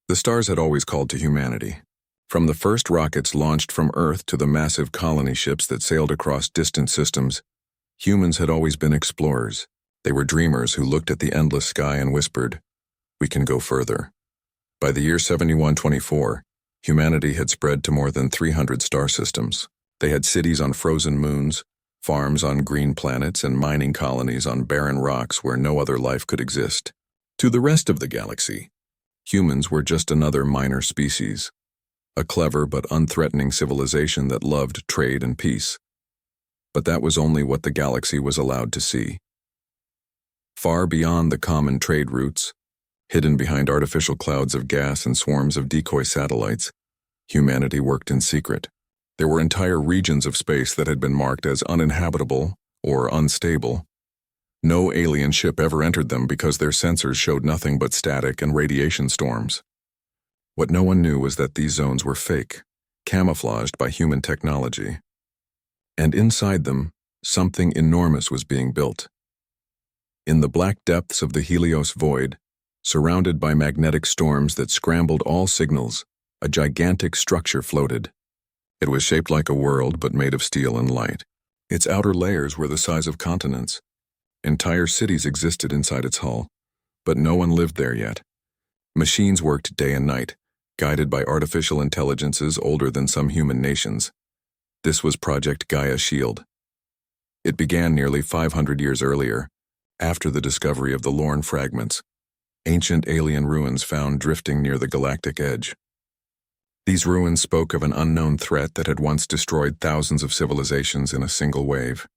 The stars had always called to humanity. From the first rockets launched from Earth to the massive colony ships that sailed across distant systems, humans had always been explorers. They were dreamers who looked at the endless sky and whispered, "We can go further." By the year 7124, humanity had spread to more than 300 star systems. They had cities on frozen moons, farms on green planets, and mining colonies on barren rocks where no other life could exist. To the rest of the galaxy, humans were just another minor species, a clever but unthreatening civilization that loved trade and peace. But that was only what the galaxy was allowed to see. Far beyond the common trade routes, hidden behind artificial clouds of gas and swarms of decoy satellites, humanity worked in secret. There were entire regions of space that had been marked as uninhabitable or unstable. No alien ship ever entered them because their sensors showed nothing but static and radiation storms. What no one knew was that these zones were fake, camouflaged by human technology. And inside them, something enormous was being built. In the black depths of the Helios void, surrounded by magnetic storms that scrambled all signals, a gigantic structure floated. It was shaped like a world but made of steel and light. Its outer layers were the size of continents. Entire cities existed inside its hull, but no one lived there yet. Machines worked day and night, guided by artificial intelligences older than some human nations. This was Project Gaia Shield. It began nearly 500 years earlier, after the discovery of the Lorne fragments, ancient alien ruins found drifting near the galactic edge. These ruins spoke of an unknown threat that had once destroyed thousands of civilizations in a single wave.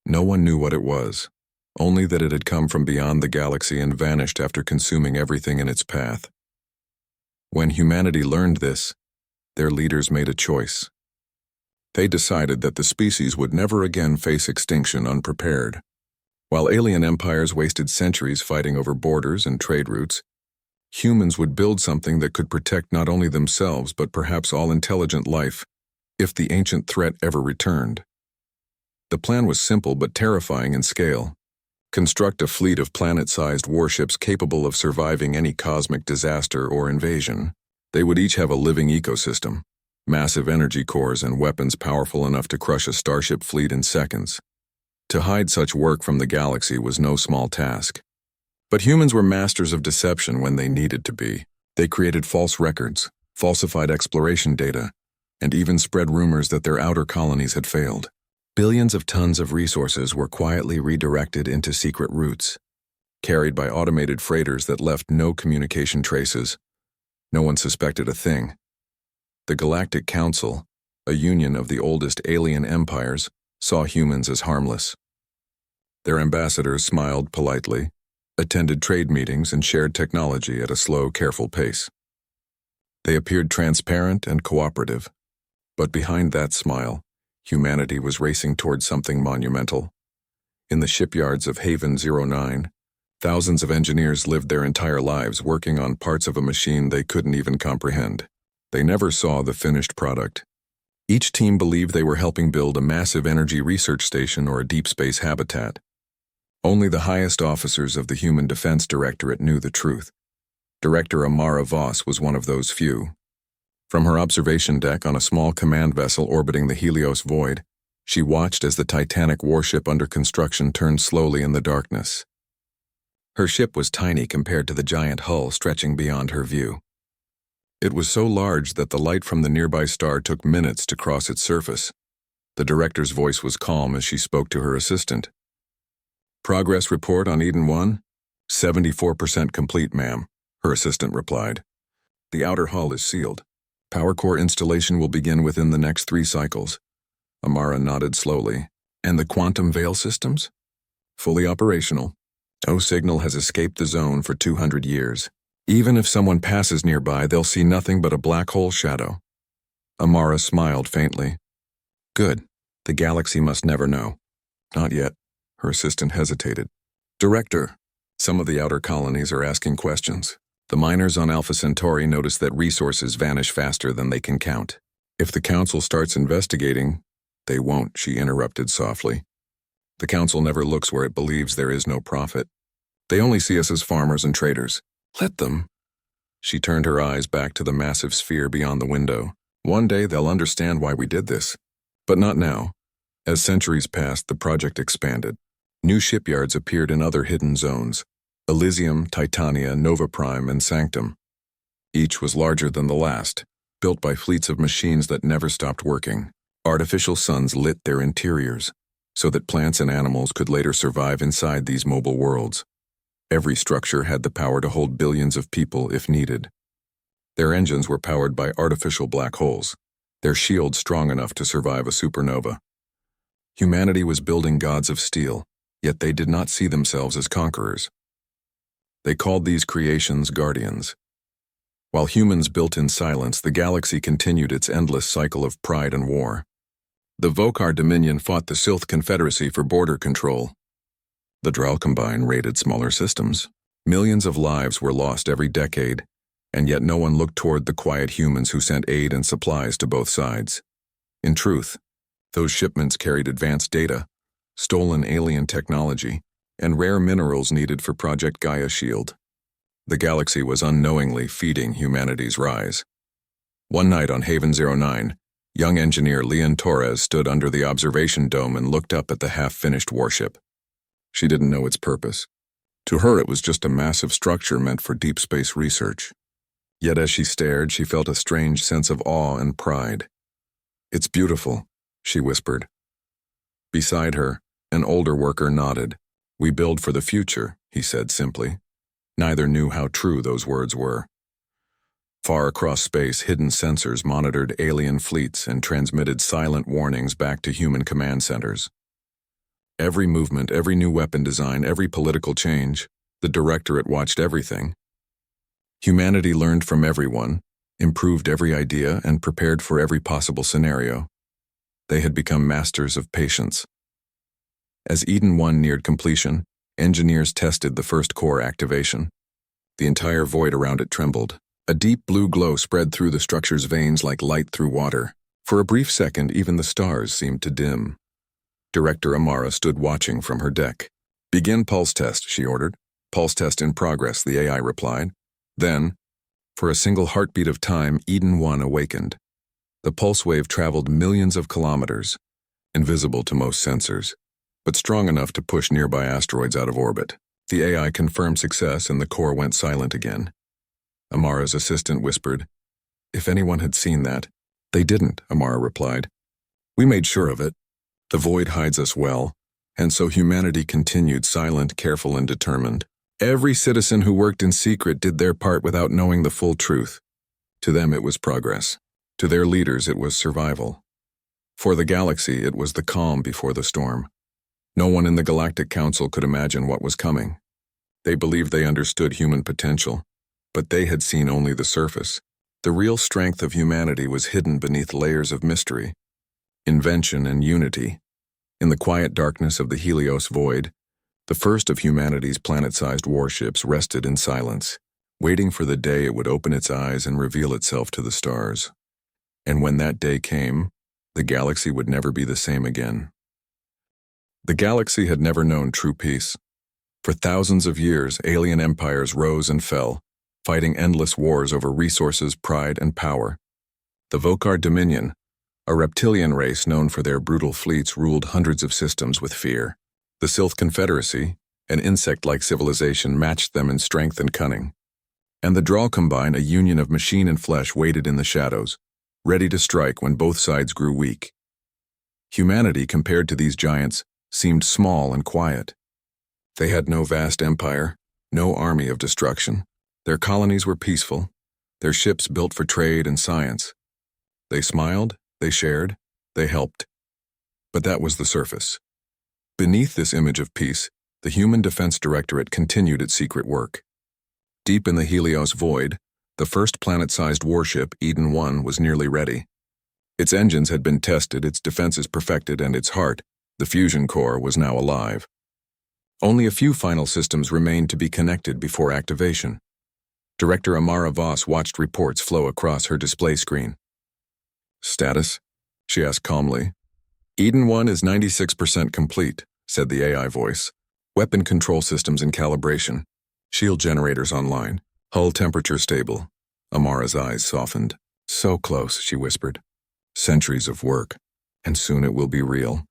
No one knew what it was, only that it had come from beyond the galaxy and vanished after consuming everything in its path. When humanity learned this, their leaders made a choice. They decided that the species would never again face extinction unprepared. While alien empires wasted centuries fighting over borders and trade routes, humans would build something that could protect not only themselves but perhaps all intelligent life, if the ancient threat ever returned. The plan was simple but terrifying in scale. Construct a fleet of planet-sized warships capable of surviving any cosmic disaster or invasion. They would each have a living ecosystem, massive energy cores and weapons powerful enough to crush a starship fleet in seconds. To hide such work from the galaxy was no small task. But humans were masters of deception when they needed to be. They created false records, falsified exploration data, and even spread rumors that their outer colonies had failed. Billions of tons of resources were quietly redirected into secret routes, carried by automated freighters that left no communication traces. No one suspected a thing. The Galactic Council, a union of the oldest alien empires, saw humans as harmless. Their ambassadors smiled politely, attended trade meetings, and shared technology at a slow, careful pace. They appeared transparent and cooperative, but behind that smile, humanity was racing towards something monumental. In the shipyards of Haven 09, thousands of engineers lived their entire lives working on parts of a machine they couldn't even comprehend. They never saw the finished product. Each team believed they were helping build a massive energy research station or a deep space habitat. Only the highest officers of the Human Defense Directorate knew the truth. Director Amara Voss was one of those few. From her observation deck on a small command vessel orbiting the Helios void, she watched as the Titanic warship under construction turned slowly in the darkness. Her ship was tiny compared to the giant hull stretching beyond her view. It was so large that the light from the nearby star took minutes to cross its surface. The director's voice was calm as she spoke to her assistant. "Progress report on Eden 1? 74% complete, ma'am," her assistant replied. "The outer hull is sealed. Power core installation will begin within the next 3 cycles." Amara nodded slowly. "And the quantum veil systems?" "Fully operational. No signal has escaped the zone for 200 years. Even if someone passes nearby, they'll see nothing but a black hole shadow." Amara smiled faintly. "Good. The galaxy must never know." "Not yet." Her assistant hesitated. "Director, some of the outer colonies are asking questions. The miners on Alpha Centauri notice that resources vanish faster than they can count. If the Council starts investigating—" "They won't," she interrupted softly. "The Council never looks where it believes there is no profit. They only see us as farmers and traders. Let them." She turned her eyes back to the massive sphere beyond the window. One day they'll understand why we did this. But not now. As centuries passed, the project expanded. New shipyards appeared in other hidden zones: Elysium, Titania, Nova Prime, and Sanctum. Each was larger than the last, built by fleets of machines that never stopped working. Artificial suns lit their interiors, so that plants and animals could later survive inside these mobile worlds. Every structure had the power to hold billions of people if needed. Their engines were powered by artificial black holes, their shields strong enough to survive a supernova. Humanity was building gods of steel, yet they did not see themselves as conquerors. They called these creations guardians. While humans built in silence, the galaxy continued its endless cycle of pride and war. The Vokar Dominion fought the Sylth Confederacy for border control. The Drell Combine raided smaller systems. Millions of lives were lost every decade, and yet no one looked toward the quiet humans who sent aid and supplies to both sides. In truth, those shipments carried advanced data, stolen alien technology, and rare minerals needed for Project Gaia Shield. The galaxy was unknowingly feeding humanity's rise. One night on Haven 09, young engineer Leon Torres stood under the observation dome and looked up at the half-finished warship. She didn't know its purpose. To her, it was just a massive structure meant for deep space research. Yet as she stared, she felt a strange sense of awe and pride. "It's beautiful," she whispered. Beside her, an older worker nodded. "We build for the future," he said simply. Neither knew how true those words were. Far across space, hidden sensors monitored alien fleets and transmitted silent warnings back to human command centers. Every movement, every new weapon design, every political change, the Directorate watched everything. Humanity learned from everyone, improved every idea, and prepared for every possible scenario. They had become masters of patience. As Eden 1 neared completion, engineers tested the first core activation. The entire void around it trembled. A deep blue glow spread through the structure's veins like light through water. For a brief second, even the stars seemed to dim. Director Amara stood watching from her deck. "Begin pulse test," she ordered. "Pulse test in progress," the AI replied. Then, for a single heartbeat of time, Eden 1 awakened. The pulse wave traveled millions of kilometers, invisible to most sensors, but strong enough to push nearby asteroids out of orbit. The AI confirmed success and the core went silent again. Amara's assistant whispered, "If anyone had seen that." "They didn't," Amara replied. "We made sure of it. The void hides us well, and so humanity continued silent, careful, and determined. Every citizen who worked in secret did their part without knowing the full truth. To them it was progress. To their leaders it was survival. For the galaxy it was the calm before the storm. No one in the Galactic Council could imagine what was coming. They believed they understood human potential, but they had seen only the surface. The real strength of humanity was hidden beneath layers of mystery, invention, and unity. In the quiet darkness of the Helios void, the first of humanity's planet-sized warships rested in silence, waiting for the day it would open its eyes and reveal itself to the stars. And when that day came, the galaxy would never be the same again. The galaxy had never known true peace. For thousands of years, alien empires rose and fell, fighting endless wars over resources, pride, and power. The Vokar Dominion, a reptilian race known for their brutal fleets, ruled hundreds of systems with fear. The Sylth Confederacy, an insect-like civilization, matched them in strength and cunning. And the Drell Combine, a union of machine and flesh, waited in the shadows, ready to strike when both sides grew weak. Humanity, compared to these giants, seemed small and quiet. They had no vast empire, no army of destruction. Their colonies were peaceful, their ships built for trade and science. They smiled, they shared, they helped. But that was the surface. Beneath this image of peace, the Human Defense Directorate continued its secret work. Deep in the Helios void, the first planet-sized warship, Eden 1, was nearly ready. Its engines had been tested, its defenses perfected, and its heart, the fusion core, was now alive. Only a few final systems remained to be connected before activation. Director Amara Voss watched reports flow across her display screen. "Status?" she asked calmly. "Eden 1 is 96% complete," said the AI voice. "Weapon control systems in calibration. Shield generators online. Hull temperature stable. Amara's eyes softened. So close, she whispered. Centuries of work, and soon it will be real.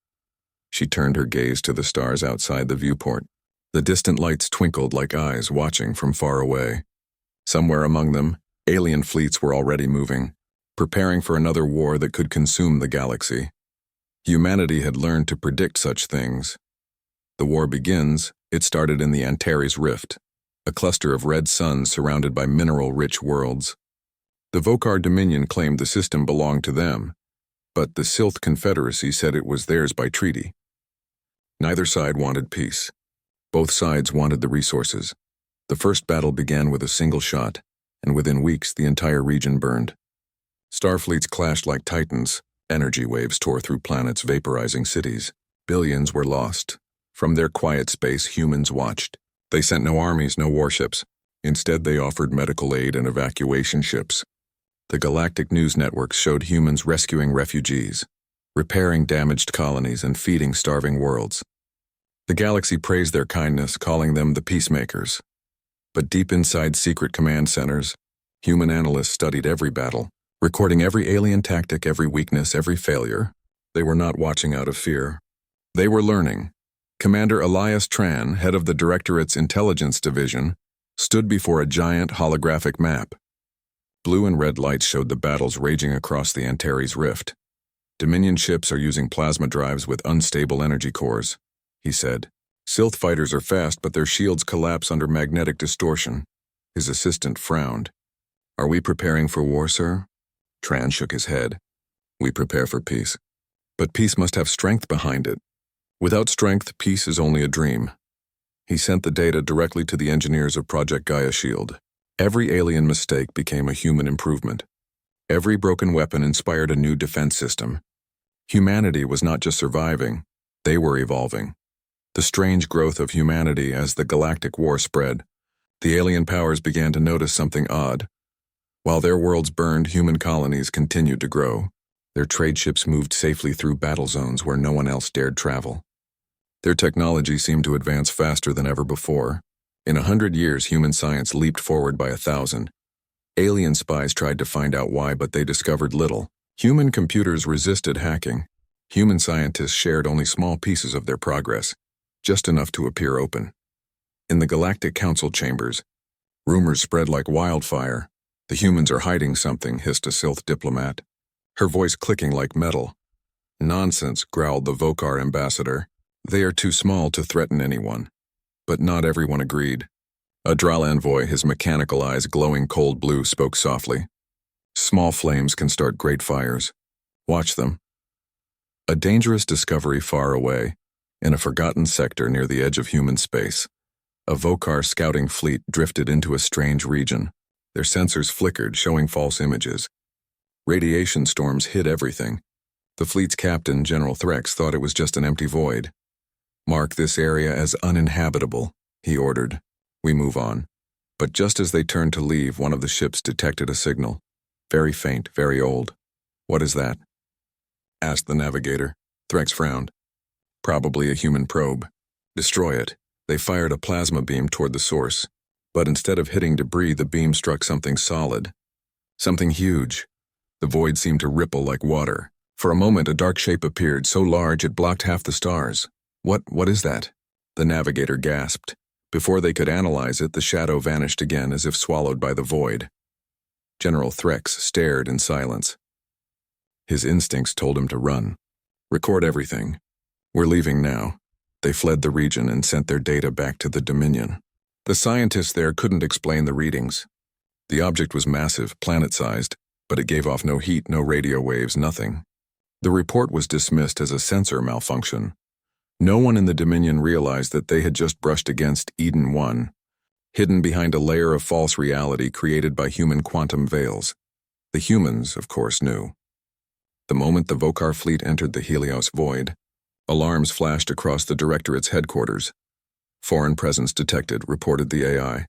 She turned her gaze to the stars outside the viewport. The distant lights twinkled like eyes watching from far away. Somewhere among them, alien fleets were already moving, preparing for another war that could consume the galaxy. Humanity had learned to predict such things. The war begins. It started in the Antares Rift, a cluster of red suns surrounded by mineral-rich worlds. The Vokar Dominion claimed the system belonged to them, but the Silth Confederacy said it was theirs by treaty. Neither side wanted peace. Both sides wanted the resources. The first battle began with a single shot, and within weeks the entire region burned. Starfleets clashed like titans. Energy waves tore through planets, vaporizing cities. Billions were lost. From their quiet space, humans watched. They sent no armies, no warships. Instead, they offered medical aid and evacuation ships. The galactic news networks showed humans rescuing refugees, repairing damaged colonies, and feeding starving worlds. The galaxy praised their kindness, calling them the peacemakers. But deep inside secret command centers, human analysts studied every battle, recording every alien tactic, every weakness, every failure. They were not watching out of fear. They were learning. Commander Elias Tran, head of the Directorate's Intelligence Division, stood before a giant holographic map. Blue and red lights showed the battles raging across the Antares Rift. Dominion ships are using plasma drives with unstable energy cores, he said. Silth fighters are fast, but their shields collapse under magnetic distortion. His assistant frowned. Are we preparing for war, sir? Tran shook his head. We prepare for peace. But peace must have strength behind it. Without strength, peace is only a dream. He sent the data directly to the engineers of Project Gaia Shield. Every alien mistake became a human improvement. Every broken weapon inspired a new defense system. Humanity was not just surviving, they were evolving. The strange growth of humanity as the galactic war spread. The alien powers began to notice something odd. While their worlds burned, human colonies continued to grow. Their trade ships moved safely through battle zones where no one else dared travel. Their technology seemed to advance faster than ever before. In 100 years, human science leaped forward by 1,000. Alien spies tried to find out why, but they discovered little. Human computers resisted hacking. Human scientists shared only small pieces of their progress, just enough to appear open. In the Galactic Council chambers, rumors spread like wildfire. The humans are hiding something, hissed a Silth diplomat, her voice clicking like metal. Nonsense, growled the Vokar ambassador. They are too small to threaten anyone. But not everyone agreed. A Dral envoy, his mechanical eyes glowing cold blue, spoke softly. Small flames can start great fires. Watch them. A dangerous discovery far away, in a forgotten sector near the edge of human space. A Vokar scouting fleet drifted into a strange region. Their sensors flickered, showing false images. Radiation storms hid everything. The fleet's captain, General Threx, thought it was just an empty void. Mark this area as uninhabitable, he ordered. We move on. But just as they turned to leave, one of the ships detected a signal. Very faint, very old. What is that? Asked the navigator. Threx frowned. Probably a human probe. Destroy it. They fired a plasma beam toward the source. But instead of hitting debris, the beam struck something solid. Something huge. The void seemed to ripple like water. For a moment, a dark shape appeared, so large it blocked half the stars. What is that? The navigator gasped. Before they could analyze it, the shadow vanished again as if swallowed by the void. General Threx stared in silence. His instincts told him to run. Record everything. We're leaving now. They fled the region and sent their data back to the Dominion. The scientists there couldn't explain the readings. The object was massive, planet-sized, but it gave off no heat, no radio waves, nothing. The report was dismissed as a sensor malfunction. No one in the Dominion realized that they had just brushed against Eden 1, hidden behind a layer of false reality created by human quantum veils. The humans, of course, knew. The moment the Vokar fleet entered the Helios void, alarms flashed across the Directorate's headquarters. Foreign presence detected, reported the AI.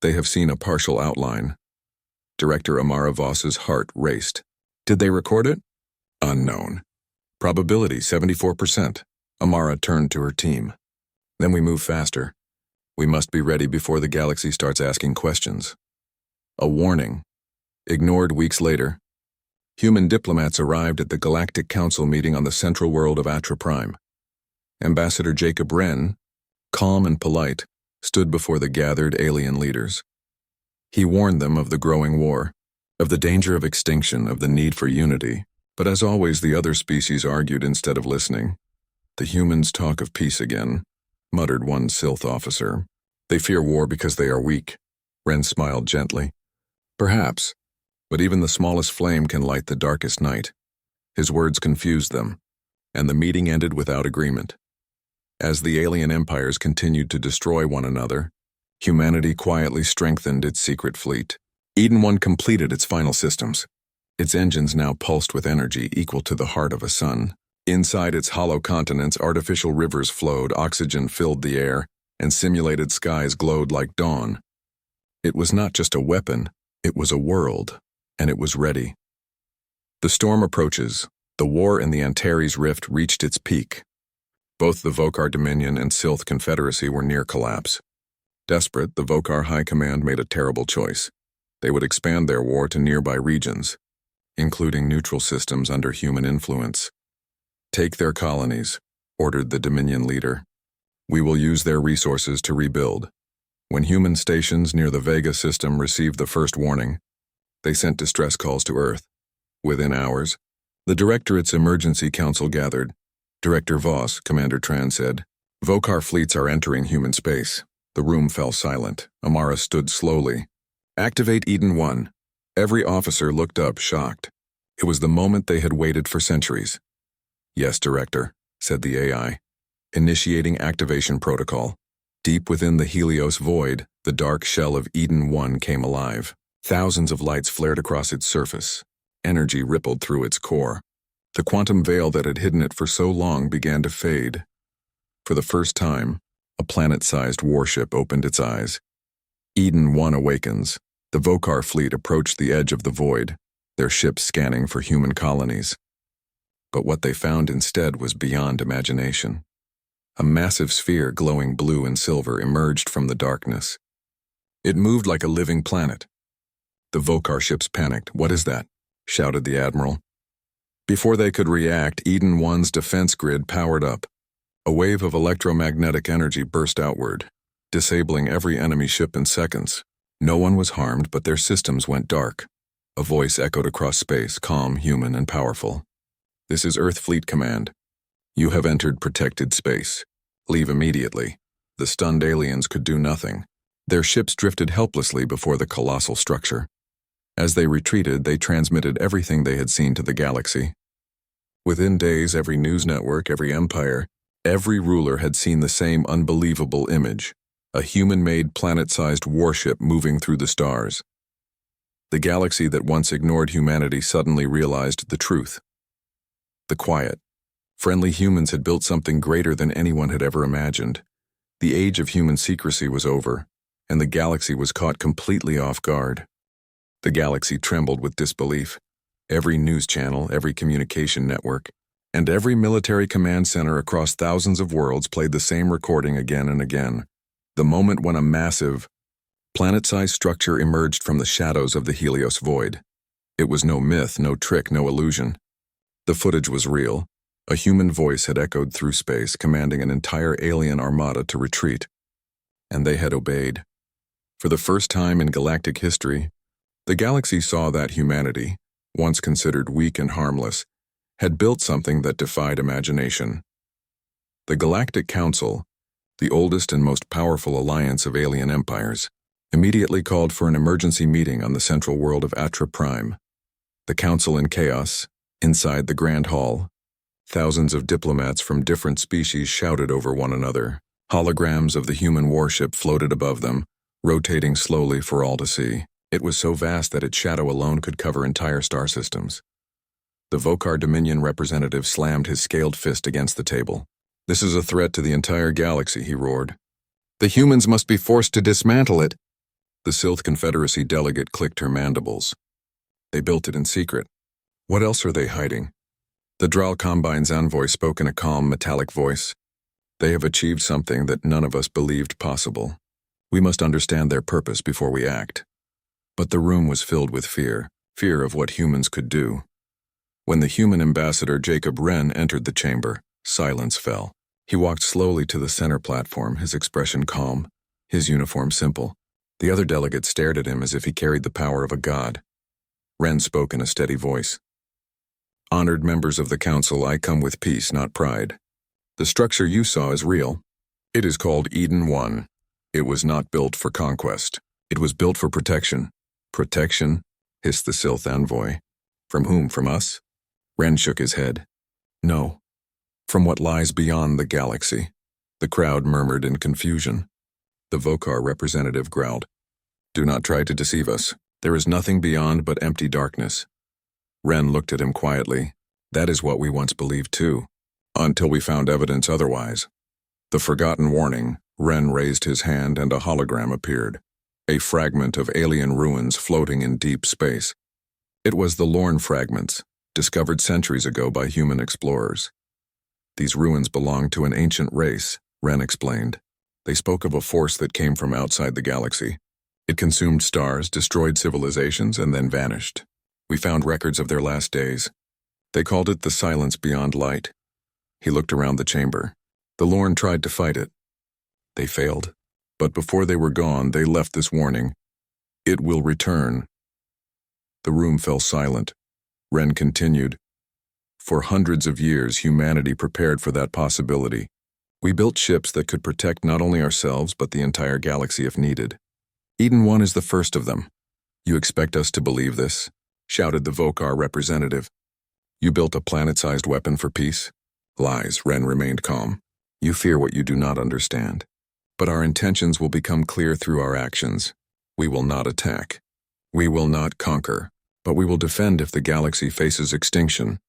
They have seen a partial outline. Director Amara Voss's heart raced. Did they record it? Unknown. Probability 74%. Amara turned to her team. Then we move faster. We must be ready before the galaxy starts asking questions. A warning. Ignored weeks later, human diplomats arrived at the Galactic Council meeting on the central world of HFY. Ambassador Jacob Wren, calm and polite, stood before the gathered alien leaders. He warned them of the growing war, of the danger of extinction, of the need for unity. But as always, the other species argued instead of listening. The humans talk of peace again, muttered one Sylph officer. They fear war because they are weak. Wren smiled gently. Perhaps, but even the smallest flame can light the darkest night. His words confused them, and the meeting ended without agreement. As the alien empires continued to destroy one another, humanity quietly strengthened its secret fleet. Eden 1 completed its final systems. Its engines now pulsed with energy equal to the heart of a sun. Inside its hollow continents, artificial rivers flowed, oxygen filled the air, and simulated skies glowed like dawn. It was not just a weapon, it was a world, and it was ready. The storm approaches. The war in the Antares Rift reached its peak. Both the Vokar Dominion and Sylph Confederacy were near collapse. Desperate, the Vokar High Command made a terrible choice. They would expand their war to nearby regions, including neutral systems under human influence. Take their colonies, ordered the Dominion leader. We will use their resources to rebuild. When human stations near the Vega system received the first warning, they sent distress calls to Earth. Within hours, the Directorate's Emergency Council gathered. Director Voss, Commander Tran said, "Vokar fleets are entering human space." The room fell silent. Amara stood slowly. "Activate Eden 1. Every officer looked up, shocked. It was the moment they had waited for centuries. "Yes, Director," said the AI, initiating activation protocol. Deep within the Helios void, the dark shell of Eden 1 came alive. Thousands of lights flared across its surface. Energy rippled through its core. The quantum veil that had hidden it for so long began to fade. For the first time, a planet-sized warship opened its eyes. Eden 1 awakens. The Vokar fleet approached the edge of the void, their ships scanning for human colonies. But what they found instead was beyond imagination. A massive sphere glowing blue and silver emerged from the darkness. It moved like a living planet. The Vokar ships panicked. "What is that?" shouted the Admiral. Before they could react, Eden 1's defense grid powered up. A wave of electromagnetic energy burst outward, disabling every enemy ship in seconds. No one was harmed, but their systems went dark. A voice echoed across space, calm, human, and powerful. "This is Earth Fleet Command. You have entered protected space. Leave immediately." The stunned aliens could do nothing. Their ships drifted helplessly before the colossal structure. As they retreated, they transmitted everything they had seen to the galaxy. Within days, every news network, every empire, every ruler had seen the same unbelievable image. A human-made, planet-sized warship moving through the stars. The galaxy that once ignored humanity suddenly realized the truth. The quiet, friendly humans had built something greater than anyone had ever imagined. The age of human secrecy was over, and the galaxy was caught completely off guard. The galaxy trembled with disbelief. Every news channel, every communication network, and every military command center across thousands of worlds played the same recording again and again. The moment when a massive, planet-sized structure emerged from the shadows of the Helios void. It was no myth, no trick, no illusion. The footage was real. A human voice had echoed through space, commanding an entire alien armada to retreat. And they had obeyed. For the first time in galactic history, the galaxy saw that humanity, once considered weak and harmless, had built something that defied imagination. The Galactic Council, the oldest and most powerful alliance of alien empires, immediately called for an emergency meeting on the central world of HFY. The council in chaos, inside the Grand Hall, thousands of diplomats from different species shouted over one another. Holograms of the human warship floated above them, rotating slowly for all to see. It was so vast that its shadow alone could cover entire star systems. The Vokar Dominion representative slammed his scaled fist against the table. "This is a threat to the entire galaxy," he roared. "The humans must be forced to dismantle it." The Sylph Confederacy delegate clicked her mandibles. "They built it in secret. What else are they hiding?" The Dral Combine's envoy spoke in a calm, metallic voice. "They have achieved something that none of us believed possible. We must understand their purpose before we act." But the room was filled with fear of what humans could do. When the human ambassador Jacob Wren entered the chamber, silence fell. He walked slowly to the center platform, his expression calm, his uniform simple. The other delegates stared at him as if he carried the power of a god. Wren spoke in a steady voice. "Honored members of the council, I come with peace, not pride. The structure you saw is real. It is called Eden 1. It was not built for conquest. It was built for protection." "Protection?" hissed the Sylph envoy. "From whom? From us?" Wren shook his head. "No. From what lies beyond the galaxy." The crowd murmured in confusion. The Vokar representative growled. "Do not try to deceive us. There is nothing beyond but empty darkness." Wren looked at him quietly. "That is what we once believed too, until we found evidence otherwise." The forgotten warning. Wren raised his hand and a hologram appeared. A fragment of alien ruins floating in deep space. It was the Lorne fragments, discovered centuries ago by human explorers. "These ruins belonged to an ancient race," Wren explained. "They spoke of a force that came from outside the galaxy. It consumed stars, destroyed civilizations, and then vanished. We found records of their last days. They called it the Silence Beyond Light." He looked around the chamber. "The Lorne tried to fight it. They failed. But before they were gone, they left this warning. It will return." The room fell silent. Wren continued. "For hundreds of years, humanity prepared for that possibility. We built ships that could protect not only ourselves, but the entire galaxy if needed. Eden 1 is the first of them. You expect us to believe this?" shouted the Vokar representative. "You built a planet-sized weapon for peace?" "Lies," Wren remained calm. "You fear what you do not understand. But our intentions will become clear through our actions. We will not attack. We will not conquer. But we will defend if the galaxy faces extinction."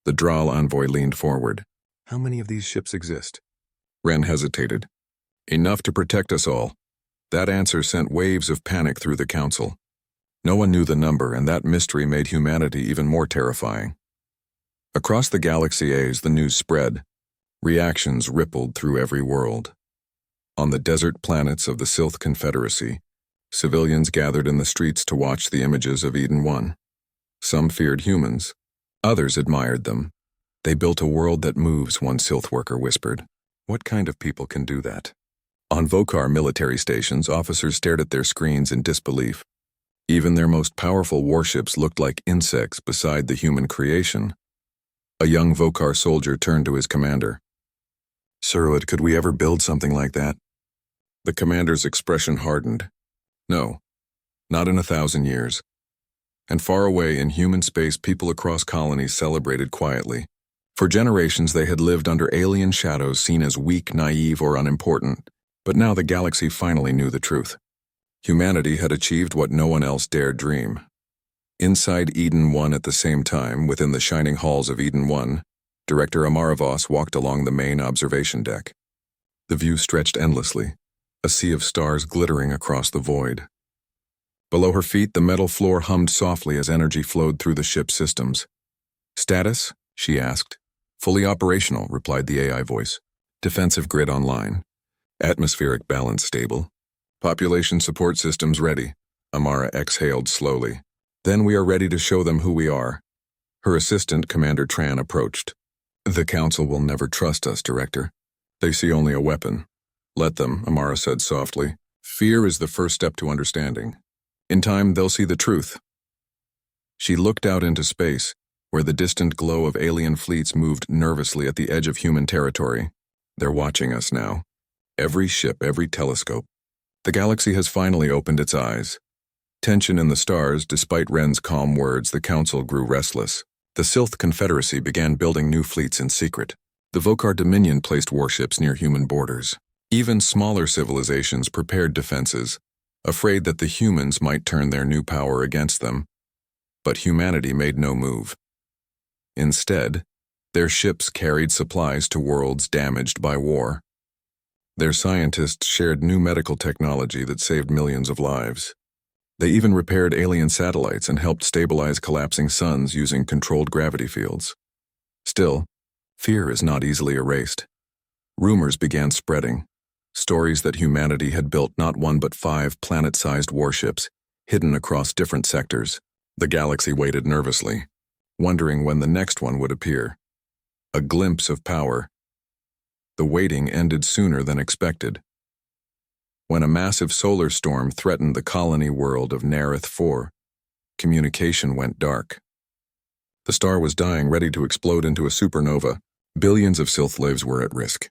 The Draal envoy leaned forward. "How many of these ships exist?" Wren hesitated. "Enough to protect us all." That answer sent waves of panic through the council. No one knew the number, and that mystery made humanity even more terrifying. Across the galaxies, the news spread. Reactions rippled through every world. On the desert planets of the Sylph Confederacy, civilians gathered in the streets to watch the images of Eden 1. Some feared humans. Others admired them. "They built a world that moves," one Sylph worker whispered. "What kind of people can do that?" On Vokar military stations, officers stared at their screens in disbelief. Even their most powerful warships looked like insects beside the human creation. A young Vokar soldier turned to his commander. "Sirud, could we ever build something like that?" The commander's expression hardened. "No, not in 1,000 years." And far away in human space, people across colonies celebrated quietly. For generations they had lived under alien shadows, seen as weak, naive, or unimportant. But now the galaxy finally knew the truth. Humanity had achieved what no one else dared dream. Inside Eden 1 at the same time, within the shining halls of Eden 1, Director Amaravos walked along the main observation deck. The view stretched endlessly, a sea of stars glittering across the void. Below her feet, the metal floor hummed softly as energy flowed through the ship's systems. "Status?" she asked. "Fully operational," replied the AI voice. "Defensive grid online. Atmospheric balance stable. Population support systems ready." Amara exhaled slowly. "Then we are ready to show them who we are." Her assistant, Commander Tran, approached. "The Council will never trust us, Director. They see only a weapon." "Let them," Amara said softly. "Fear is the first step to understanding. In time, they'll see the truth." She looked out into space, where the distant glow of alien fleets moved nervously at the edge of human territory. "They're watching us now. Every ship, every telescope. The galaxy has finally opened its eyes." Tension in the stars. Despite Wren's calm words, the Council grew restless. The Sylph Confederacy began building new fleets in secret. The Vokar Dominion placed warships near human borders. Even smaller civilizations prepared defenses, afraid that the humans might turn their new power against them. But humanity made no move. Instead, their ships carried supplies to worlds damaged by war. Their scientists shared new medical technology that saved millions of lives. They even repaired alien satellites and helped stabilize collapsing suns using controlled gravity fields. Still, fear is not easily erased. Rumors began spreading. Stories that humanity had built not 1 but 5 planet-sized warships, hidden across different sectors. The galaxy waited nervously, wondering when the next one would appear. A glimpse of power. The waiting ended sooner than expected. When a massive solar storm threatened the colony world of Nareth 4, communication went dark. The star was dying, ready to explode into a supernova. Billions of Sith lives were at risk.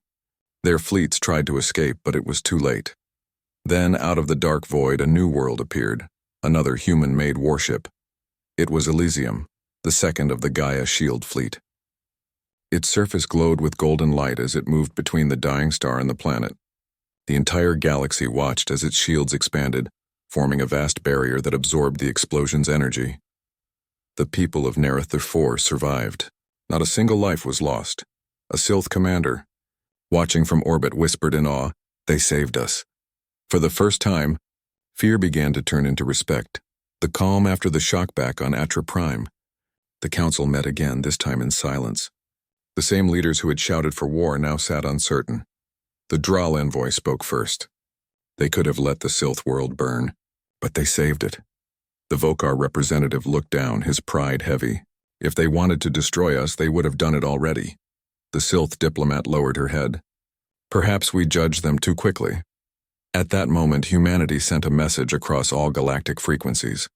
Their fleets tried to escape, but it was too late. Then, out of the dark void, a new world appeared, another human-made warship. It was Elysium, the second of the Gaia Shield fleet. Its surface glowed with golden light as it moved between the dying star and the planet. The entire galaxy watched as its shields expanded, forming a vast barrier that absorbed the explosion's energy. The people of Nareth 4 survived. Not a single life was lost. A Sith commander, watching from orbit, whispered in awe, "They saved us." For the first time, fear began to turn into respect. The calm after the shockback on HFY. The council met again, this time in silence. The same leaders who had shouted for war now sat uncertain. The Drall envoy spoke first. They could have let the Sith world burn, but they saved it. The Vokar representative looked down, his pride heavy. If they wanted to destroy us, they would have done it already. The Sith diplomat lowered her head. Perhaps we judged them too quickly. At that moment, humanity sent a message across all galactic frequencies.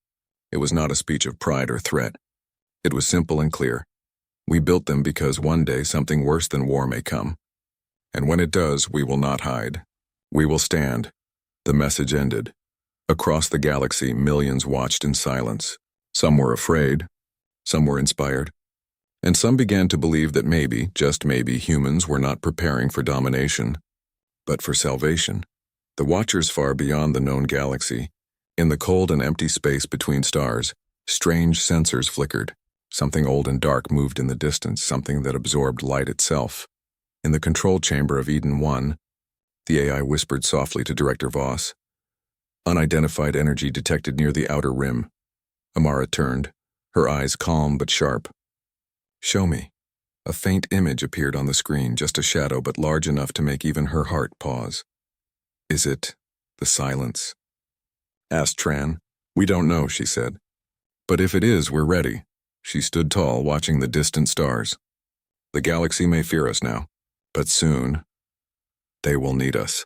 It was not a speech of pride or threat. It was simple and clear. We built them because one day something worse than war may come. And when it does, we will not hide. We will stand. The message ended. Across the galaxy, millions watched in silence. Some were afraid. Some were inspired. And some began to believe that maybe, just maybe, humans were not preparing for domination, but for salvation. The watchers far beyond the known galaxy, in the cold and empty space between stars, strange sensors flickered. Something old and dark moved in the distance, something that absorbed light itself. In the control chamber of Eden 1, the AI whispered softly to Director Voss. Unidentified energy detected near the outer rim. Amara turned, her eyes calm but sharp. "Show me." A faint image appeared on the screen, just a shadow but large enough to make even her heart pause. "Is it the silence?" asked Tran. "We don't know," she said. "But if it is, we're ready." She stood tall, watching the distant stars. "The galaxy may fear us now, but soon they will need us."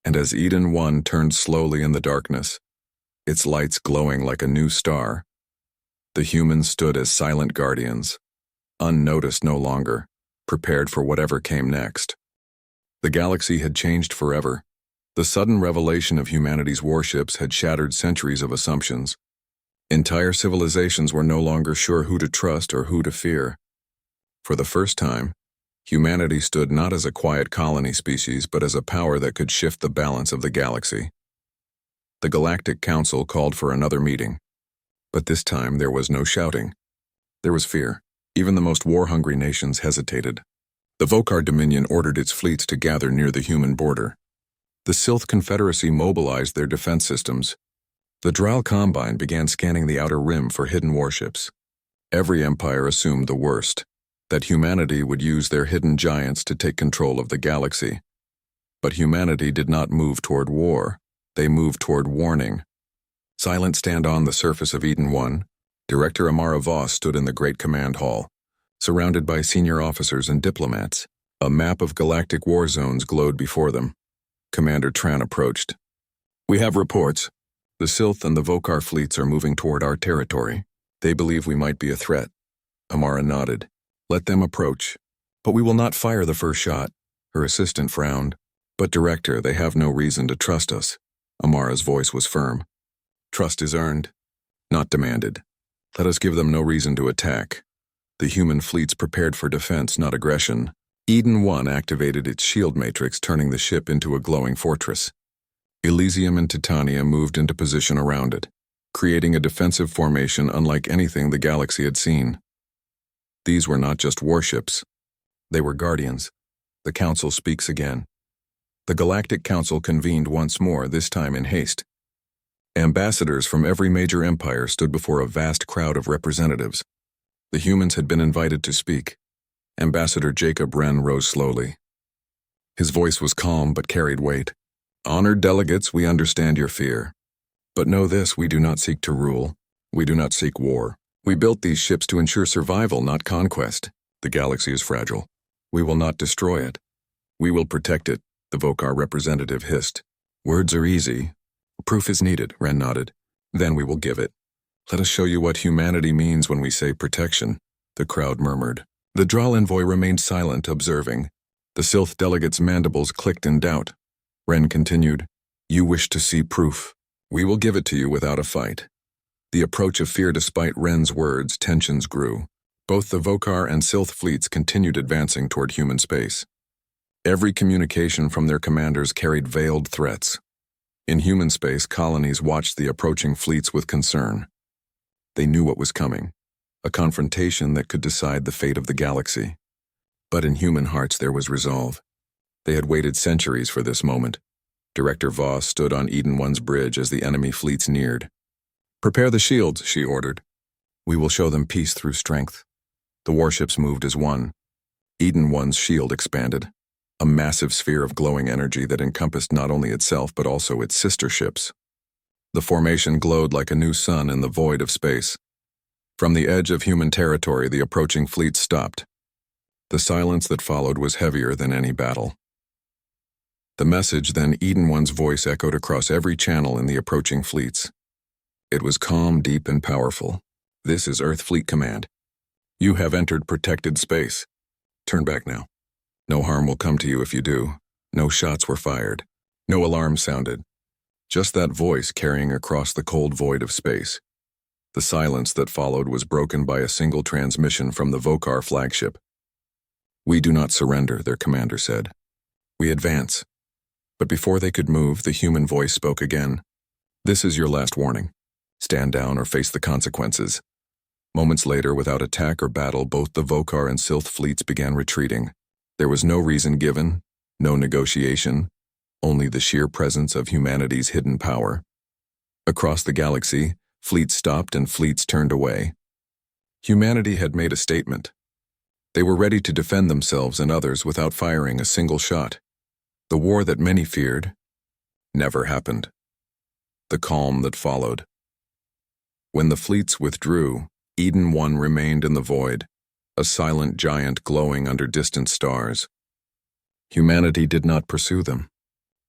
And as Eden 1 turned slowly in the darkness, its lights glowing like a new star, the humans stood as silent guardians, unnoticed no longer, prepared for whatever came next. The galaxy had changed forever. The sudden revelation of humanity's warships had shattered centuries of assumptions. Entire civilizations were no longer sure who to trust or who to fear. For the first time, humanity stood not as a quiet colony species, but as a power that could shift the balance of the galaxy. The Galactic Council called for another meeting. But this time there was no shouting. There was fear. Even the most war-hungry nations hesitated. The Vokar Dominion ordered its fleets to gather near the human border. The Sith Confederacy mobilized their defense systems. The Drall Combine began scanning the outer rim for hidden warships. Every empire assumed the worst, that humanity would use their hidden giants to take control of the galaxy. But humanity did not move toward war. They moved toward warning. Silent stand on the surface of Eden 1, Director Amara Voss stood in the Great Command Hall, surrounded by senior officers and diplomats. A map of galactic war zones glowed before them. Commander Tran approached. "We have reports. The Sith and the Vokar fleets are moving toward our territory. They believe we might be a threat." Amara nodded. "Let them approach. But we will not fire the first shot." Her assistant frowned. "But Director, they have no reason to trust us." Amara's voice was firm. "Trust is earned, not demanded. Let us give them no reason to attack. The human fleets prepared for defense, not aggression." Eden 1 activated its shield matrix, turning the ship into a glowing fortress. Elysium and Titania moved into position around it, creating a defensive formation unlike anything the galaxy had seen. These were not just warships. They were guardians. The Council speaks again. The Galactic Council convened once more, this time in haste. Ambassadors from every major empire stood before a vast crowd of representatives. The humans had been invited to speak. Ambassador Jacob Wren rose slowly. His voice was calm but carried weight. "Honored delegates, we understand your fear. But know this, we do not seek to rule. We do not seek war. We built these ships to ensure survival, not conquest. The galaxy is fragile. We will not destroy it. We will protect it, the Vokar representative hissed. Words are easy. Proof is needed, Ren nodded. Then we will give it. Let us show you what humanity means when we say protection, the crowd murmured. The Droll envoy remained silent, observing. The Sylph delegates' mandibles clicked in doubt. Ren continued, You wish to see proof. We will give it to you without a fight. The approach of fear despite Ren's words, tensions grew. Both the Vokar and Sylph fleets continued advancing toward human space. Every communication from their commanders carried veiled threats. In human space, colonies watched the approaching fleets with concern. They knew what was coming, a confrontation that could decide the fate of the galaxy. But in human hearts there was resolve. They had waited centuries for this moment. Director Voss stood on Eden One's bridge as the enemy fleets neared. Prepare the shields, she ordered. We will show them peace through strength. The warships moved as one. Eden One's shield expanded, a massive sphere of glowing energy that encompassed not only itself but also its sister ships. The formation glowed like a new sun in the void of space. From the edge of human territory, the approaching fleet stopped. The silence that followed was heavier than any battle. The message, then Eden One's voice echoed across every channel in the approaching fleets. It was calm, deep, and powerful. This is Earth Fleet Command. You have entered protected space. Turn back now. No harm will come to you if you do. No shots were fired. No alarm sounded. Just that voice carrying across the cold void of space. The silence that followed was broken by a single transmission from the Vokar flagship. We do not surrender, their commander said. We advance. But before they could move, the human voice spoke again. This is your last warning. Stand down or face the consequences. Moments later, without attack or battle, both the Vokar and Sylph fleets began retreating. There was no reason given, no negotiation, only the sheer presence of humanity's hidden power. Across the galaxy, fleets stopped and fleets turned away. Humanity had made a statement. They were ready to defend themselves and others without firing a single shot. The war that many feared never happened. The calm that followed. When the fleets withdrew, Eden One remained in the void, a silent giant glowing under distant stars. Humanity did not pursue them.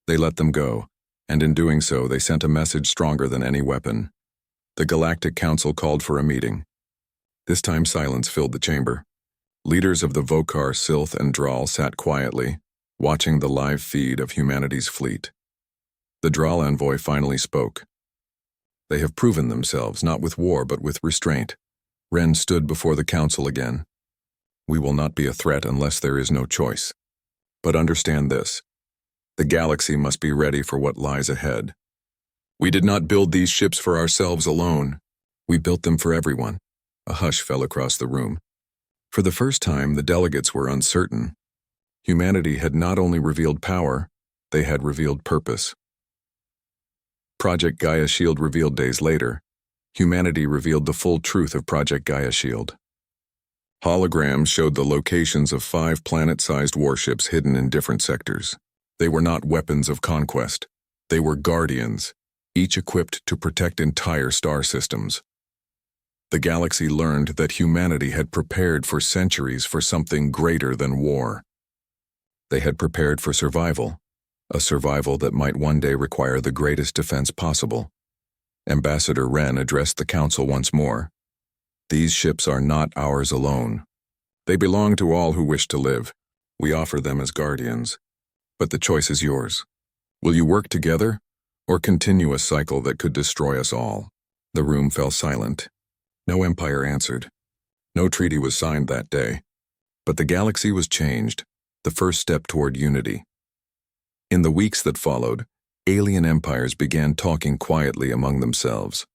They let them go, and in doing so they sent a message stronger than any weapon. The Galactic Council called for a meeting. This time silence filled the chamber. Leaders of the Vokar, Sylph, and Droll sat quietly, watching the live feed of humanity's fleet. The Droll envoy finally spoke. They have proven themselves, not with war but with restraint. Ren stood before the council again. We will not be a threat unless there is no choice. But understand this. The galaxy must be ready for what lies ahead. We did not build these ships for ourselves alone. We built them for everyone. A hush fell across the room. For the first time, the delegates were uncertain. Humanity had not only revealed power, they had revealed purpose. Project Gaia Shield revealed days later. Humanity revealed the full truth of Project Gaia Shield. Holograms showed the locations of 5 planet-sized warships hidden in different sectors. They were not weapons of conquest. They were guardians, each equipped to protect entire star systems. The galaxy learned that humanity had prepared for centuries for something greater than war. They had prepared for survival, a survival that might one day require the greatest defense possible. Ambassador Ren addressed the council once more. These ships are not ours alone. They belong to all who wish to live. We offer them as guardians. But the choice is yours. Will you work together, or continue a cycle that could destroy us all? The room fell silent. No empire answered. No treaty was signed that day. But the galaxy was changed, the first step toward unity. In the weeks that followed, alien empires began talking quietly among themselves.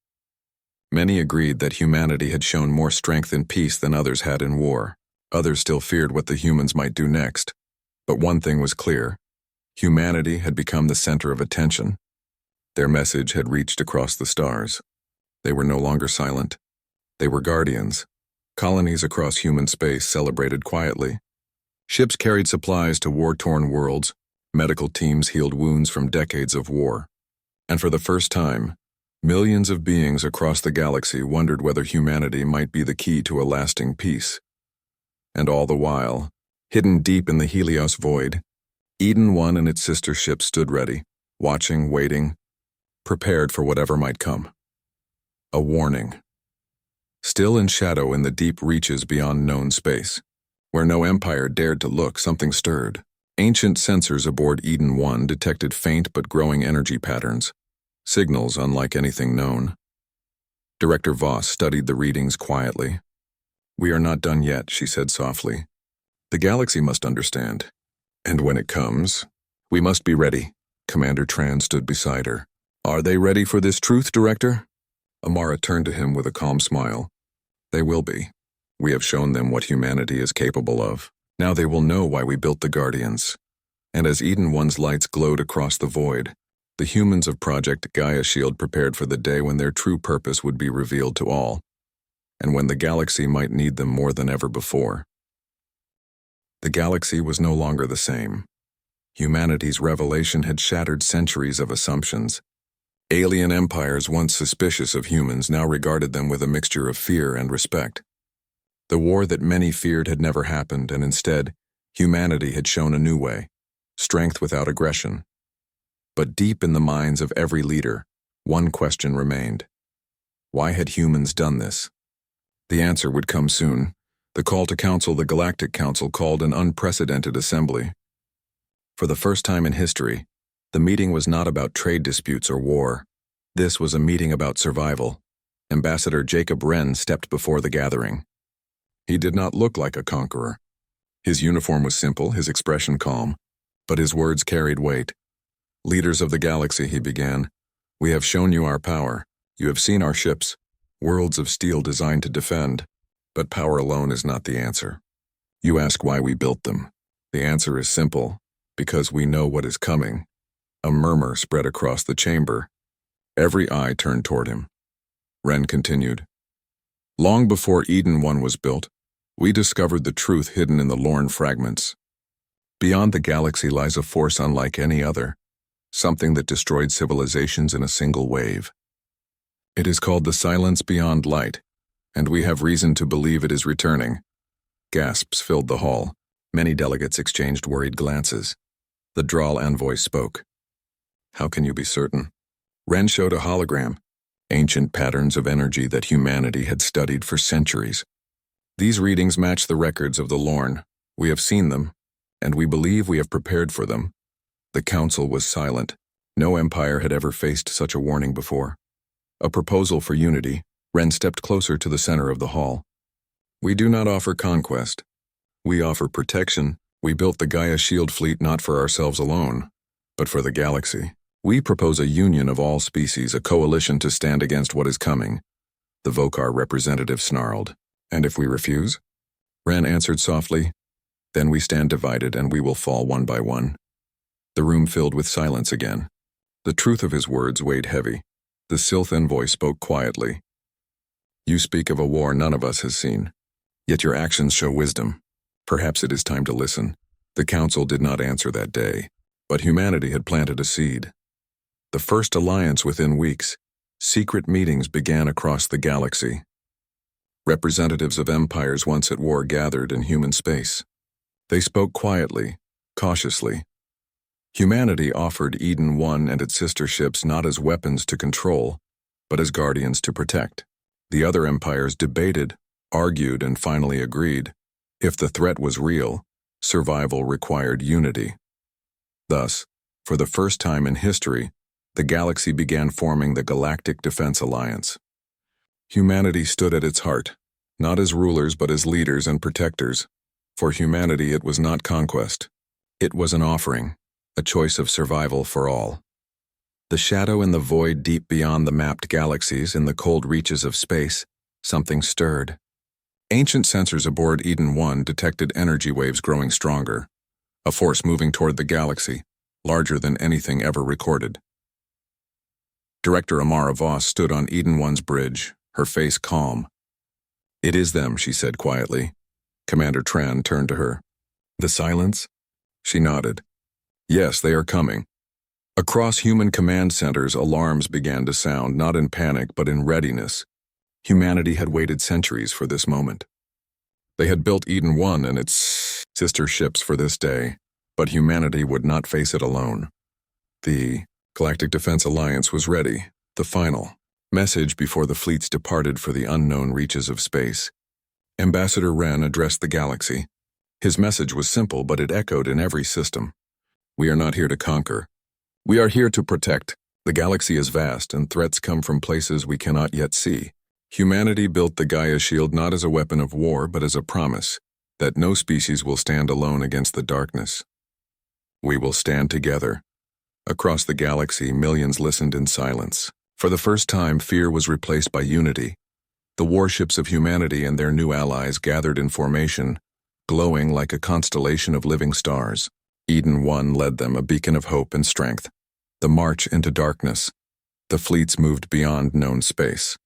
Many agreed that humanity had shown more strength in peace than others had in war. Others still feared what the humans might do next. But one thing was clear. Humanity had become the center of attention. Their message had reached across the stars. They were no longer silent. They were guardians. Colonies across human space celebrated quietly. Ships carried supplies to war-torn worlds. Medical teams healed wounds from decades of war. And for the first time, Millions of beings across the galaxy wondered whether humanity might be the key to a lasting peace. And all the while, hidden deep in the Helios void, Eden 1 and its sister ships stood ready, watching, waiting, prepared for whatever might come. A warning. Still in shadow in the deep reaches beyond known space, where no empire dared to look, something stirred. Ancient sensors aboard Eden 1 detected faint but growing energy patterns, signals unlike anything known. Director Voss studied the readings quietly. "We are not done yet," she said softly. "The galaxy must understand. And when it comes, we must be ready." Commander Tran stood beside her. "Are they ready for this truth, Director?" Amara turned to him with a calm smile. "They will be. We have shown them what humanity is capable of. Now they will know why we built the Guardians." And as Eden 1's lights glowed across the void, the humans of Project Gaia Shield prepared for the day when their true purpose would be revealed to all, and when the galaxy might need them more than ever before. The galaxy was no longer the same. Humanity's revelation had shattered centuries of assumptions. Alien empires once suspicious of humans now regarded them with a mixture of fear and respect. The war that many feared had never happened, and instead, humanity had shown a new way, strength without aggression. But deep in the minds of every leader, one question remained. Why had humans done this? The answer would come soon. The call to council, the Galactic Council called an unprecedented assembly. For the first time in history, the meeting was not about trade disputes or war. This was a meeting about survival. Ambassador Jacob Wren stepped before the gathering. He did not look like a conqueror. His uniform was simple, his expression calm, but his words carried weight. "Leaders of the galaxy," he began, "we have shown you our power. You have seen our ships, worlds of steel designed to defend. But power alone is not the answer. You ask why we built them. The answer is simple, because we know what is coming." A murmur spread across the chamber. Every eye turned toward him. Wren continued. "Long before Eden 1 was built, we discovered the truth hidden in the Lorne fragments. Beyond the galaxy lies a force unlike any other, something that destroyed civilizations in a single wave. It is called the Silence Beyond Light, and we have reason to believe it is returning." Gasps filled the hall. Many delegates exchanged worried glances. The Draal envoy spoke. "How can you be certain?" Wren showed a hologram, ancient patterns of energy that humanity had studied for centuries. "These readings match the records of the Lorne. We have seen them, and we believe we have prepared for them." The council was silent. No empire had ever faced such a warning before. A proposal for unity. Wren stepped closer to the center of the hall. "We do not offer conquest. We offer protection. We built the Gaia Shield fleet not for ourselves alone, but for the galaxy. We propose a union of all species, a coalition to stand against what is coming." The Vokar representative snarled. "And if we refuse?" Wren answered softly. "Then we stand divided and we will fall one by one." The room filled with silence again. The truth of his words weighed heavy. The Sylph envoy spoke quietly. "You speak of a war none of us has seen, yet your actions show wisdom. Perhaps it is time to listen." The council did not answer that day, but humanity had planted a seed. The first alliance within weeks, secret meetings began across the galaxy. Representatives of empires once at war gathered in human space. They spoke quietly, cautiously. Humanity offered Eden 1 and its sister ships not as weapons to control, but as guardians to protect. The other empires debated, argued, and finally agreed. If the threat was real, survival required unity. Thus, for the first time in history, the galaxy began forming the Galactic Defense Alliance. Humanity stood at its heart, not as rulers but as leaders and protectors. For humanity it was not conquest. It was an offering, a choice of survival for all. The shadow in the void deep beyond the mapped galaxies, in the cold reaches of space, something stirred. Ancient sensors aboard Eden 1 detected energy waves growing stronger, a force moving toward the galaxy, larger than anything ever recorded. Director Amara Voss stood on Eden 1's bridge, her face calm. "It is them," she said quietly. Commander Tran turned to her. "The silence?" She nodded. "Yes, they are coming. Across human command centers, alarms began to sound, not in panic but in readiness. Humanity had waited centuries for this moment. They had built Eden 1 and its sister ships for this day, but humanity would not face it alone. The Galactic Defense Alliance was ready, the final message before the fleets departed for the unknown reaches of space. Ambassador Wren addressed the galaxy. His message was simple, but it echoed in every system. We are not here to conquer. We are here to protect. The galaxy is vast, and threats come from places we cannot yet see. Humanity built the Gaia Shield not as a weapon of war, but as a promise that no species will stand alone against the darkness. We will stand together. Across the galaxy, millions listened in silence. For the first time, fear was replaced by unity. The warships of humanity and their new allies gathered in formation, glowing like a constellation of living stars. Eden 1 led them, a beacon of hope and strength. The march into darkness. The fleets moved beyond known space.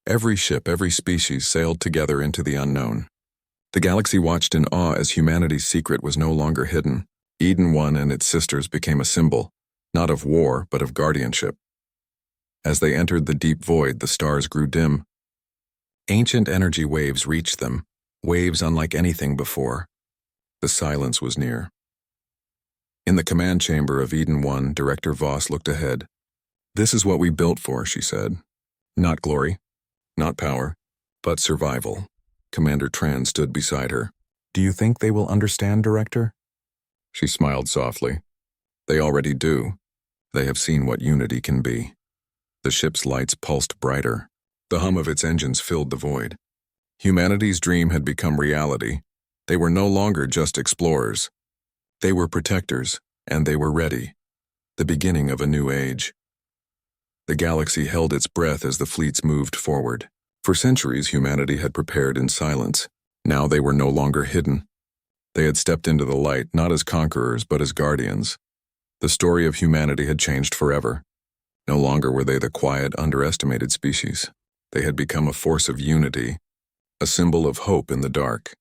Every ship, every species sailed together into the unknown. The galaxy watched in awe as humanity's secret was no longer hidden. Eden 1 and its sisters became a symbol, not of war, but of guardianship. As they entered the deep void, the stars grew dim. Ancient energy waves reached them, waves unlike anything before. The silence was near. In the command chamber of Eden 1, Director Voss looked ahead. "This is what we built for," she said. "Not glory, not power, but survival." Commander Tran stood beside her. "Do you think they will understand, Director?" She smiled softly. "They already do. They have seen what unity can be." The ship's lights pulsed brighter. The hum of its engines filled the void. Humanity's dream had become reality. They were no longer just explorers. They were protectors, and they were ready. The beginning of a new age. The galaxy held its breath as the fleets moved forward. For centuries, humanity had prepared in silence. Now they were no longer hidden. They had stepped into the light, not as conquerors, but as guardians. The story of humanity had changed forever. No longer were they the quiet, underestimated species. They had become a force of unity, a symbol of hope in the dark.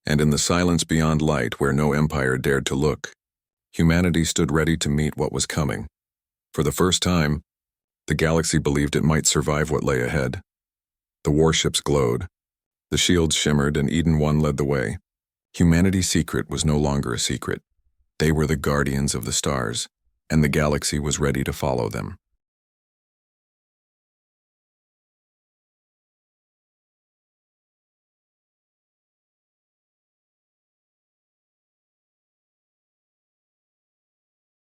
And in the silence beyond light, where no empire dared to look, humanity stood ready to meet what was coming. For the first time, the galaxy believed it might survive what lay ahead. The warships glowed. The shields shimmered, and Eden 1 led the way. Humanity's secret was no longer a secret. They were the guardians of the stars, and the galaxy was ready to follow them.